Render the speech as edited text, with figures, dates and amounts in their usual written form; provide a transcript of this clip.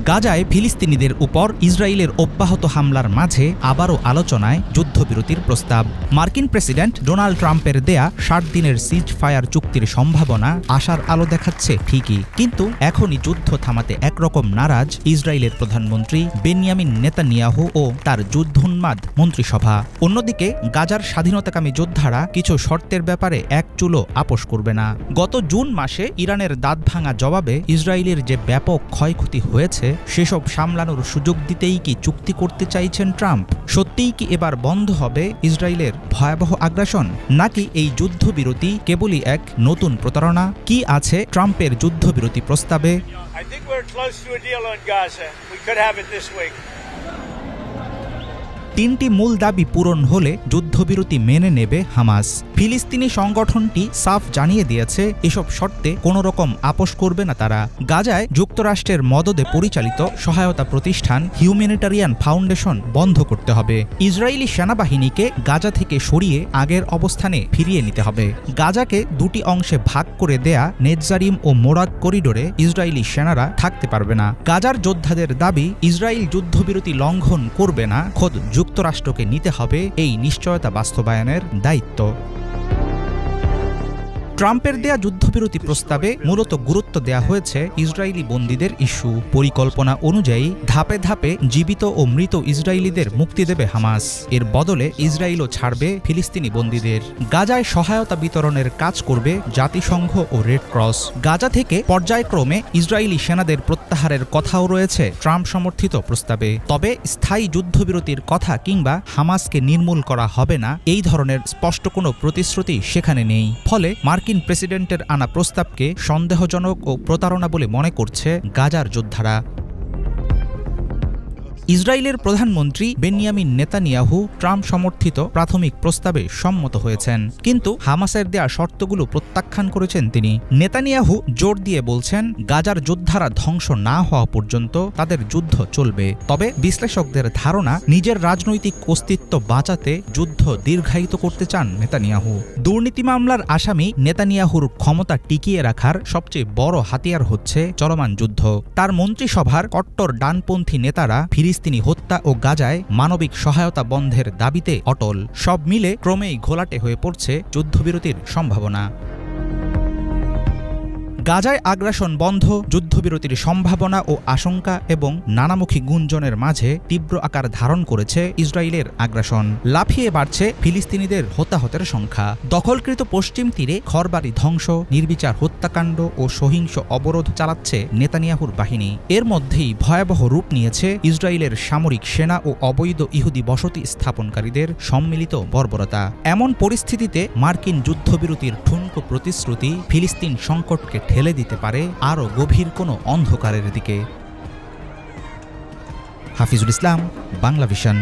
গাজায় ফিলিস্তিনিদের উপর ইসরায়েলের অব্যাহত হামলার মাঝে আবারও আলোচনায় যুদ্ধবিরতির প্রস্তাব। মার্কিন প্রেসিডেন্ট ডোনাল্ড ট্রাম্পের দেয়া ৬০ দিনের সিজ ফায়ার চুক্তির সম্ভাবনা আশার আলো দেখাচ্ছে ঠিকই, কিন্তু এখনই যুদ্ধ থামাতে একরকম নারাজ ইসরায়েলের প্রধানমন্ত্রী বেনিয়ামিন নেতানিয়াহু ও তার যুদ্ধোন্মাদ মন্ত্রিসভা। অন্যদিকে গাজার স্বাধীনতাকামী যোদ্ধারা কিছু শর্তের ব্যাপারে এক চুলো আপোষ করবে না। গত জুন মাসে ইরানের দাঁতভাঙা জবাবে ইসরায়েলের যে ব্যাপক ক্ষয়ক্ষতি হয়েছে সেসব সামলানোর সুযোগ দিতেই কি চুক্তি করতে চাইছেন ট্রাম্প? সত্যিই কি এবার বন্ধ হবে ইসরায়েলের ভয়াবহ আগ্রাসন, নাকি এই যুদ্ধবিরতি কেবলই এক নতুন প্রতারণা? কি আছে ট্রাম্পের যুদ্ধবিরতি প্রস্তাবে? তিনটি মূল দাবি পূরণ হলে যুদ্ধবিরতি মেনে নেবে হামাস। ফিলিস্তিনি সংগঠনটি সাফ জানিয়ে দিয়েছে এসব শর্তে কোনো রকম আপোষ করবে না তারা। গাজায় যুক্তরাষ্ট্রের মদদে পরিচালিত সহায়তা প্রতিষ্ঠান হিউম্যানিটারিয়ান ফাউন্ডেশন বন্ধ করতে হবে। ইসরায়েলি সেনাবাহিনীকে গাজা থেকে সরিয়ে আগের অবস্থানে ফিরিয়ে নিতে হবে। গাজাকে দুটি অংশে ভাগ করে দেয়া নেতজারিম ও মোরাদ করিডোরে ইসরায়েলি সেনারা থাকতে পারবে না। গাজার যোদ্ধাদের দাবি, ইসরায়েল যুদ্ধবিরতি লঙ্ঘন করবে না, খোদ যুক্তরাষ্ট্রকে নিতে হবে এই নিশ্চয়তা বাস্তবায়নের দায়িত্ব। ট্রাম্পের দেয়া যুদ্ধবিরতি প্রস্তাবে মূলত গুরুত্ব দেয়া হয়েছে ইসরায়েলি বন্দীদের ইস্যু। পরিকল্পনা অনুযায়ী ধাপে ধাপে জীবিত ও মৃত ইসরায়েলিদের মুক্তি দেবে হামাস। এর বদলে ইসরায়েলও ছাড়বে ফিলিস্তিনি বন্দীদের। গাজায় সহায়তা বিতরণের কাজ করবে জাতিসংঘ ও রেড ক্রস। গাজা থেকে পর্যায়ক্রমে ইসরায়েলি সেনাদের প্রত্যাহারের কথাও রয়েছে ট্রাম্প সমর্থিত প্রস্তাবে। তবে স্থায়ী যুদ্ধবিরতির কথা কিংবা হামাসকে নির্মূল করা হবে না এই ধরনের স্পষ্ট কোনো প্রতিশ্রুতি সেখানে নেই। ফলে মার্কিন প্রেসিডেন্টের আনা প্রস্তাবকে সন্দেহজনক ও প্রতারণা বলে মনে করছে গাজার যোদ্ধারা। ইসরায়েলের প্রধানমন্ত্রী বেনিয়ামিন নেতানিয়াহু ট্রাম্প সমর্থিত প্রাথমিক প্রস্তাবে সম্মত হয়েছেন, কিন্তু হামাসের দেয়া শর্তগুলো প্রত্যাখ্যান করেছেন তিনি। নেতানিয়াহু জোর দিয়ে বলছেন, গাজার যোদ্ধারা ধ্বংস না হওয়া পর্যন্ত তাদের যুদ্ধ চলবে। তবে বিশ্লেষকদের ধারণা, নিজের রাজনৈতিক অস্তিত্ব বাঁচাতে যুদ্ধ দীর্ঘায়িত করতে চান নেতানিয়াহু। দুর্নীতি মামলার আসামি নেতানিয়াহুর ক্ষমতা টিকিয়ে রাখার সবচেয়ে বড় হাতিয়ার হচ্ছে চলমান যুদ্ধ। তার মন্ত্রিসভার কট্টর ডানপন্থী নেতারা ফিলিস্তিনি হত্যা ও গাজায় মানবিক সহায়তা বন্ধের দাবিতে অটল। সব মিলে ক্রমেই ঘোলাটে হয়ে পড়ছে যুদ্ধবিরতির সম্ভাবনা। গাজায় আগ্রাসন বন্ধ, যুদ্ধবিরতির সম্ভাবনা ও আশঙ্কা এবং নানামুখী গুঞ্জনের মাঝে তীব্র আকার ধারণ করেছে ইসরায়েলের আগ্রাসন। লাফিয়ে বাড়ছে ফিলিস্তিনিদের হতাহতের সংখ্যা। দখলকৃত পশ্চিম তীরে ঘরবাড়ি ধ্বংস, নির্বিচার হত্যাকাণ্ড ও সহিংস অবরোধ চালাচ্ছে নেতানিয়াহুর বাহিনী। এর মধ্যেই ভয়াবহ রূপ নিয়েছে ইসরায়েলের সামরিক সেনা ও অবৈধ ইহুদি বসতি স্থাপনকারীদের সম্মিলিত বর্বরতা। এমন পরিস্থিতিতে মার্কিন যুদ্ধবিরতির ঠুনকো প্রতিশ্রুতি ফিলিস্তিন সংকটকে ঠেলে দিতে পারে আরও গভীর কোনো অন্ধকারের দিকে। হাফিজুল ইসলাম, বাংলা ভিশন।